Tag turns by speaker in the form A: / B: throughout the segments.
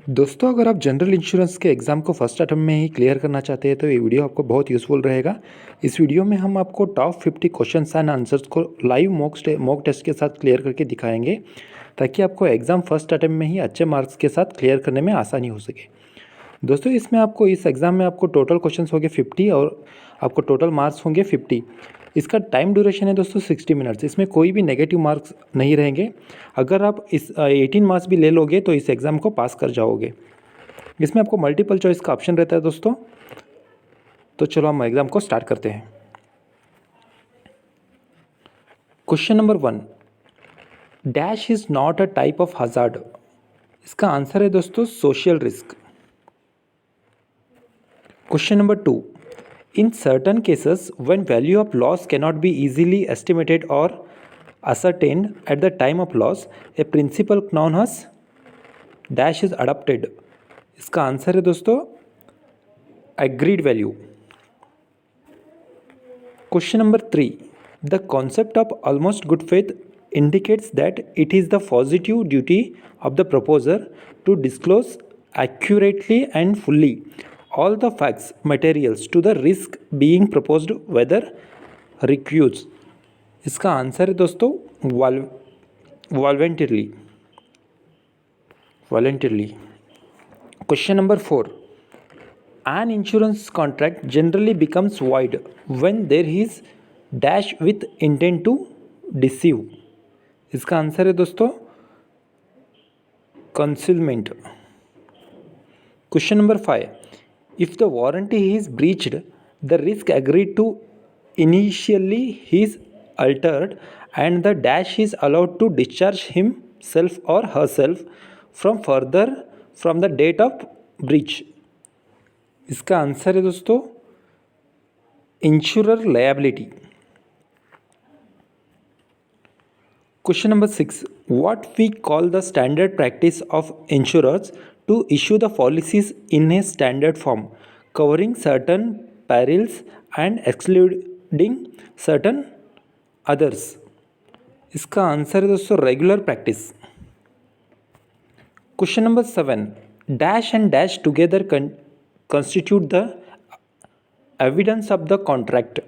A: दोस्तों, अगर आप जनरल इंश्योरेंस के एग्ज़ाम को फर्स्ट अटेम्प्ट में ही क्लियर करना चाहते हैं तो ये वीडियो आपको बहुत यूज़फुल रहेगा। इस वीडियो में हम आपको टॉप 50 क्वेश्चंस एंड आंसर्स को लाइव मॉक टेस्ट के साथ क्लियर करके दिखाएंगे, ताकि आपको एग्ज़ाम फर्स्ट अटेम्प्ट में ही अच्छे मार्क्स के साथ क्लियर करने में आसानी हो सके। दोस्तों, इसमें आपको इस एग्ज़ाम में आपको टोटल क्वेश्चंस होंगे 50 और आपको टोटल मार्क्स होंगे 50। इसका टाइम ड्यूरेशन है दोस्तों 60 मिनट्स। इसमें कोई भी नेगेटिव मार्क्स नहीं रहेंगे। अगर आप इस 18 मार्क्स भी ले लोगे तो इस एग्ज़ाम को पास कर जाओगे। इसमें आपको मल्टीपल चॉइस का ऑप्शन रहता है दोस्तों। तो चलो हम एग्ज़ाम को स्टार्ट करते हैं। Question number 1, dash is not a type of hazard. इसका आंसर है दोस्तों social risk. Question number 2, in certain cases when value of loss cannot be easily estimated or ascertained at the time of loss, a principle known as dash is adopted। इसका answer है दोस्तों agreed value। Question number 3, the concept of almost good faith indicates that it is the positive duty of the proposer to disclose accurately and fully all the facts materials to the risk being proposed whether recuse। इसका answer है दोस्तों voluntarily. Question number 4, an insurance contract generally becomes void when there is dash with intent to deceive। इसका answer है दोस्तों concealment। Question number 5, if the warranty is breached, the risk agreed to initially is altered and the dash is allowed to discharge himself or herself from the date of breach। इसका answer है दोस्तों insurer liability. Question number 6, what we call the standard practice of insurers to issue the policies in a standard form covering certain perils and excluding certain others। इसका answer है दोस्तों regular practice. Question number 7, dash and dash together constitute the evidence of the contract,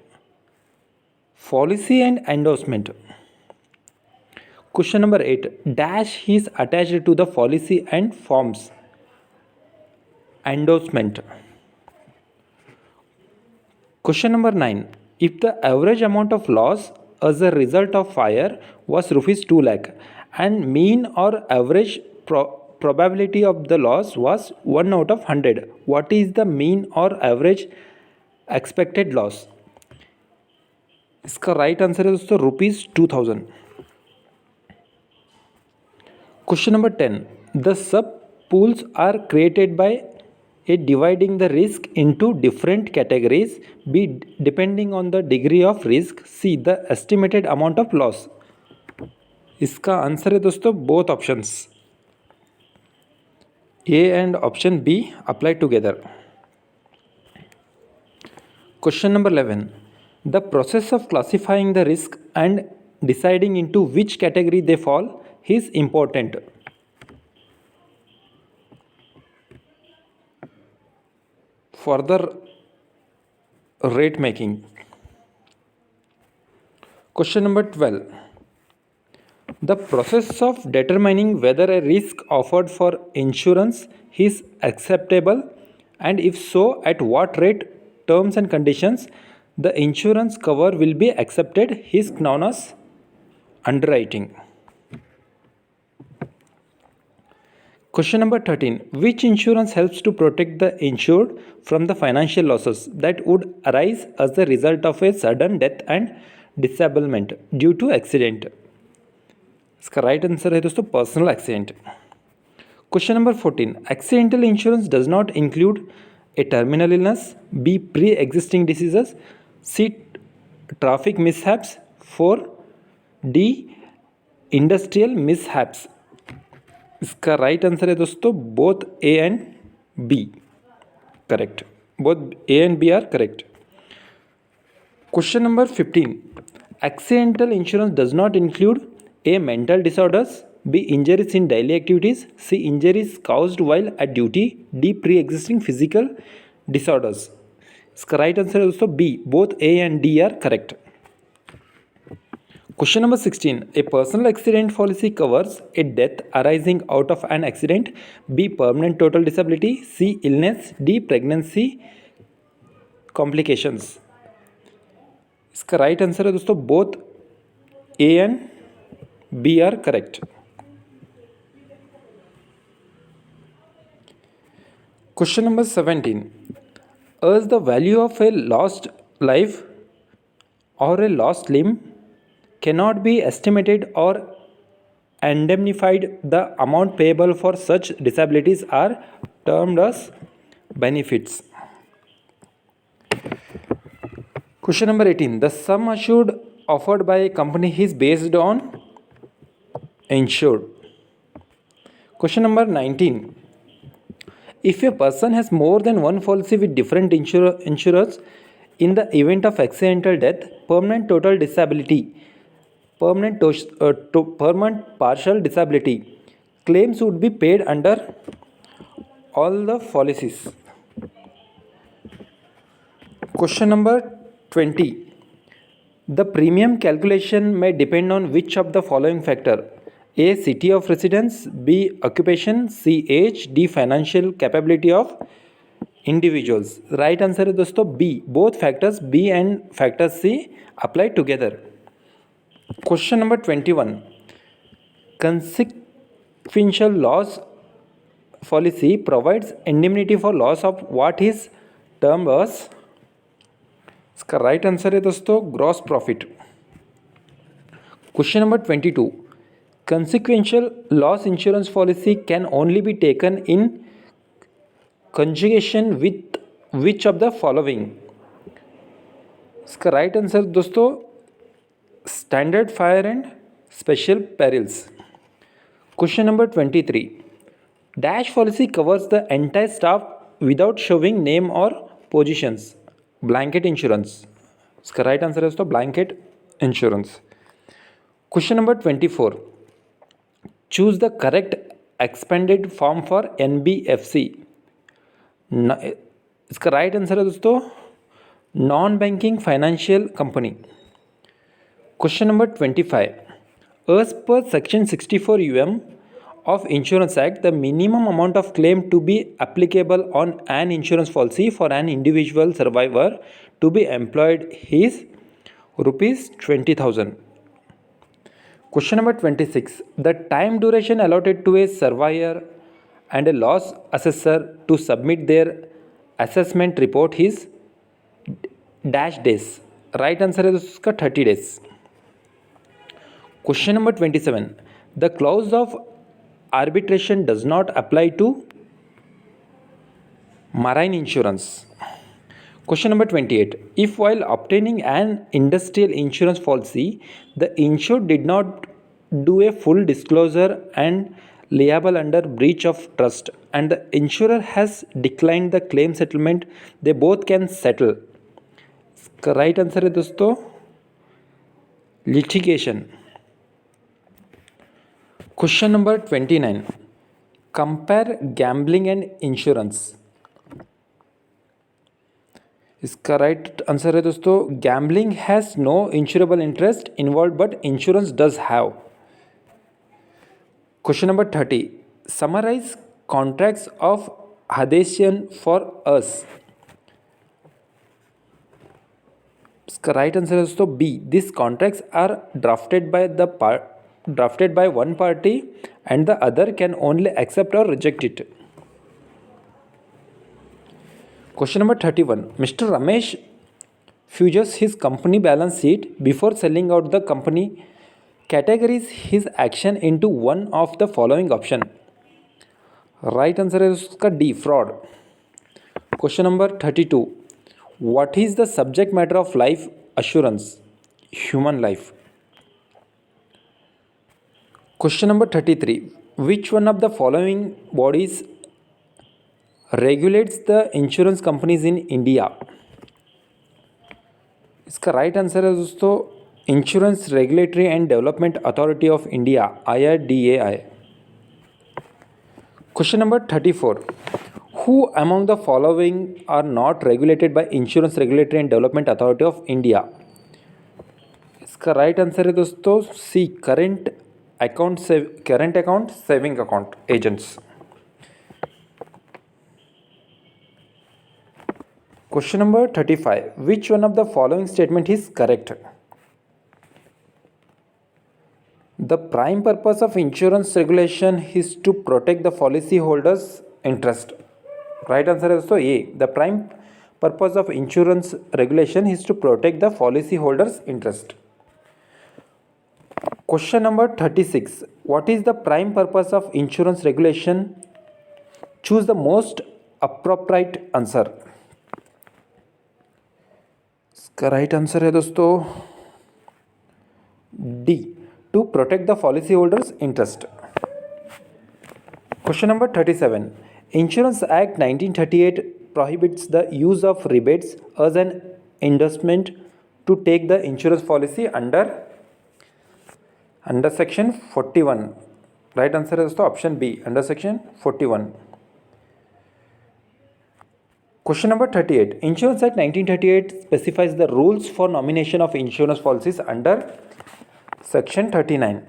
A: policy and endorsement। Question number 8, dash is attached to the policy and forms endorsement। Question number 9, if the average amount of loss as a result of fire was rupees 2 lakh and mean or average probability of the loss was 1 out of 100, what is the mean or average expected loss। इसका right answer है दोस्तों ₹2000। Question number 10, the sub pools are created by a dividing the risk into different categories b depending on the degree of risk, c the estimated amount of loss। इसका answer है दोस्तों both options A and option B apply together. Question number 11, the process of classifying the risk and deciding into which category they fall is important for the rate making। Question number 12, the process of determining whether a risk offered for insurance is acceptable and if so at what rate, terms and conditions the insurance cover will be accepted is known as underwriting। Question number 13, which insurance helps to protect the insured from the financial losses that would arise as the result of a sudden death and disablement due to accident। इसका right answer है दोस्तों personal accident. Question number 14, accidental insurance does not include a terminal illness, b pre-existing diseases, c traffic mishaps, 4 d industrial mishaps। इसका right answer है दोस्तों both A and B correct, both A and B are correct. Question number 15, accidental insurance does not include a mental disorders, B. Injuries in daily activities. C. Injuries caused while at duty. D. Pre-existing physical disorders. इसका right answer है दोस्तों B, both A and D are correct. Question number 16. A personal accident policy covers a death arising out of an accident. B. Permanent total disability. C. Illness. D. Pregnancy complications. इसका right answer है दोस्तों both A and B are correct. Question number 17. As the value of a lost life or a lost limb cannot be estimated or indemnified, the amount payable for such disabilities are termed as benefits. Question number 18. The sum assured offered by a company is based on insured. Question number 19. If a person has more than one policy with different insurers, in the event of accidental death, permanent total disability, permanent partial disability, claims would be paid under all the policies. Question number 20. The premium calculation may depend on which of the following factor? A. City of residence. B. Occupation. C. Age. D. Financial capability of individuals. Right answer है दोस्तों B. Both factors B and factor C apply together. Question number 21. Consequential loss policy provides indemnity for loss of what is termed as. इसका right answer है दोस्तों gross profit. Question number 22. Consequential loss insurance policy can only be taken in conjugation with which of the following? इसका right answer दोस्तों standard fire and special perils. Question number 23. Dash policy covers the entire staff without showing name और positions. Blanket insurance. इसका right answer है दोस्तों blanket insurance. Question number 24. Choose the correct expanded form for NBFC. इसका right answer है दोस्तों non banking financial company. Question number 25. As per section 64 UM of Insurance Act, the minimum amount of claim to be applicable on an insurance policy for an individual survivor to be employed is rupees 20,000. Question number 26. The time duration allotted to a surveyor and a loss assessor to submit their assessment report is dash days. Right answer है उसका 30 days. Question number 27. The clause of arbitration does not apply to marine insurance. Question number 28. If while obtaining an industrial insurance policy, the insured did not do a full disclosure and liable under breach of trust, and the insurer has declined the claim settlement, they both can settle. इसका right answer है दोस्तों litigation. Question number 29. Compare gambling and insurance. इसका right answer है दोस्तों gambling has no insurable interest involve but insurance does have. Question number 30. Summarise contracts of adhesion for us. इसका right answer है दोस्तों B. This contracts are drafted by one party and the other can only accept or reject it. Question number 31. Mr. Ramesh fuses his company balance sheet before selling out the company. Categories his action into one of the following option. Right answer है उसका D. Fraud. Question number 32. What is the subject matter of life assurance? Human life. Question number 33. Which one of the following bodies regulates the insurance companies in India? इसका right answer है दोस्तों Insurance Regulatory and Development Authority of India, IRDAI. Question number 34. Who among the following are not regulated by Insurance Regulatory and Development Authority of India? इसका right answer है दोस्तों C, current account saving account agents. Question number 35. Which one of the following statement is correct? The prime purpose of insurance regulation is to protect the policyholders' interest. Right answer है दोस्तों A. The prime purpose of insurance regulation is to protect the policyholders' interest. Question number 36. What is the prime purpose of insurance regulation? Choose the most appropriate answer. इसका right answer है दोस्तों D, to protect the policy holders interest. Question number 37. Insurance act 1938 prohibits the use of rebates as an endorsement to take the insurance policy under section 41. Right answer है दोस्तों option B, under section 41. Question number 38. Insurance Act 1938 specifies the rules for nomination of insurance policies under section 39.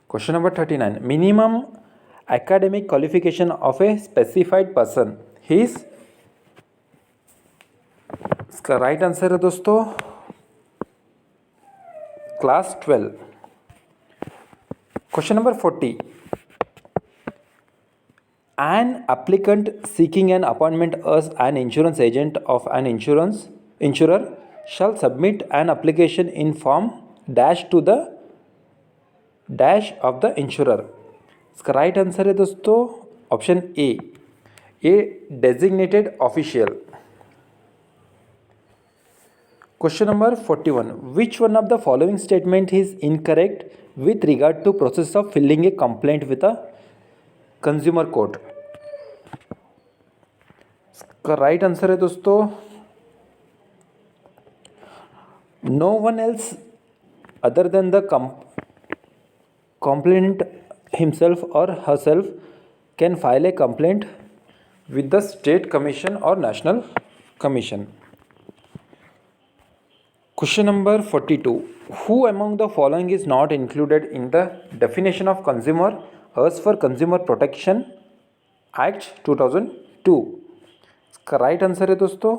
A: Question number 39. Minimum academic qualification of a specified person is. इसका right answer है दोस्तों class 12. Question number 40. An applicant seeking an appointment as an insurance agent of an insurer shall submit an application in form dash to the dash of the insurer. इसका right answer है दोस्तों option A designated official. Question number 41. Which one of the following statement is incorrect with regard to process of filing a complaint with a consumer court? इसका right answer है दोस्तों no one else other than the complainant himself or herself can file a complaint with the state commission or national commission. Question number 42. Who among the following is not included in the definition of consumer as for Consumer Protection Act 2002? इसका right answer है दोस्तों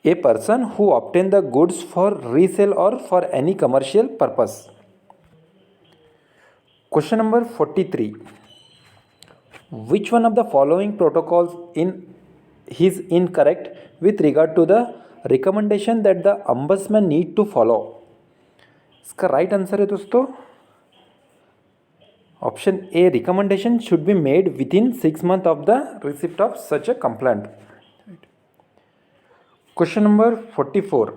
A: a person who obtain the goods for resale और for any commercial purpose. Question number 43. Which one of the following protocols is incorrect with regard to the recommendation that the ombudsman need to follow? इसका right answer है दोस्तों option A recommendation should be made with in 6 months of the receipt of such a complaint. Question number 44.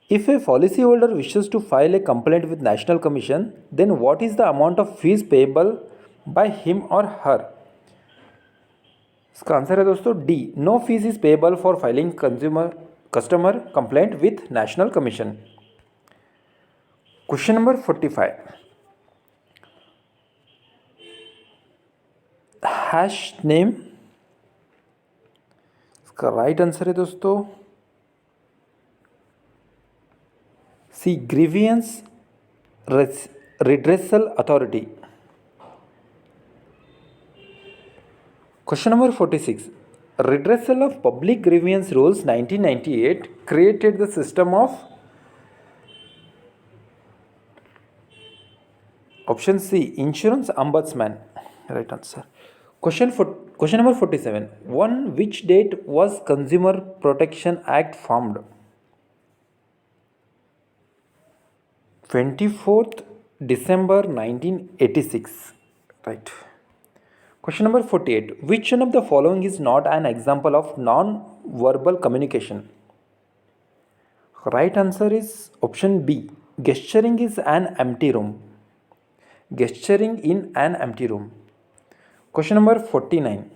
A: If a policyholder wishes to file a complaint with National Commission, then what is the amount of fees payable by him or her? इसका answer है दोस्तों D, no fee is payable for filing customer complaint with national commission. Question number 45. Hash name. इसका right answer है दोस्तों C, grievance redressal authority. Question number 46. Redressal of Public Grievance Rules 1998 created the system of option C, Insurance Ombudsman. Right answer. Question number 47. On which date was Consumer Protection Act formed? 24th December 1986. Right. Question number 48. Which one of the following is not an example of non-verbal communication? Right answer is option B. Gesturing is an empty room. Gesturing in an empty room. Question number 49.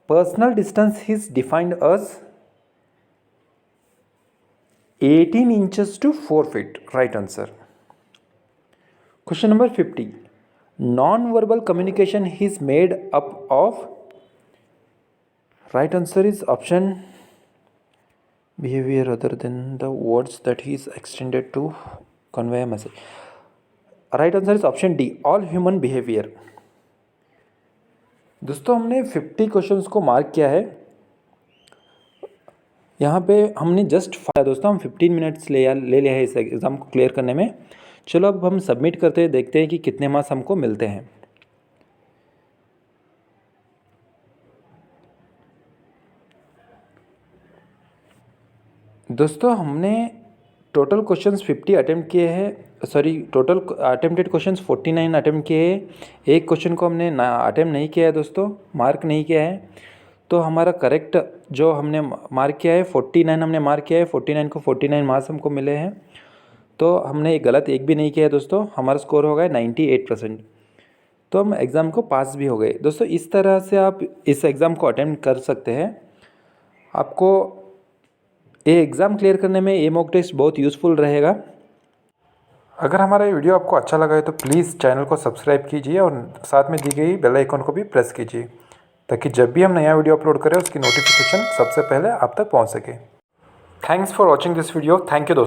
A: Personal distance is defined as. 18 inches to 4 feet. Right answer. Question number 50. Non-verbal communication is made up of. Right answer is option behavior other than the words that is extended to convey a message. Right answer is option D, all human behavior. दोस्तों हमने 50 questions को mark किया है। यहाँ पे हमने just दोस्तों हम 15 मिनट्स ले लिया है इस एग्ज़ाम को क्लियर करने में। चलो अब हम सबमिट करते हैं, देखते हैं कि कितने मार्क्स हमको मिलते हैं। दोस्तों हमने टोटल क्वेश्चंस 50 अटेम्प्ट किए हैं, sorry total attempted questions 49 attempt किए हैं। एक क्वेश्चन को हमने अटेम्प्ट नहीं किया है दोस्तों, मार्क नहीं किया है। तो हमारा करेक्ट जो हमने मार्क किया है 49 हमने मार्क किया है, 49 को 49 मार्क्स हमको मिले हैं। तो हमने गलत एक भी नहीं किया है दोस्तों। हमारा स्कोर हो गया 98%। तो हम एग्ज़ाम को पास भी हो गए। दोस्तों इस तरह से आप इस एग्ज़ाम को अटेम्प्ट कर सकते हैं। आपको ये एग्ज़ाम क्लियर करने में ये मॉक टेस्ट बहुत यूज़फुल रहेगा। अगर हमारा ये वीडियो आपको अच्छा लगा है तो प्लीज़ चैनल को सब्सक्राइब कीजिए और साथ में दी गई बेल आइकन को भी प्रेस कीजिए, ताकि जब भी हम नया वीडियो अपलोड करें उसकी नोटिफिकेशन सबसे पहले आप तक पहुंच सके। Thanks for watching this video. Thank you दोस्तों।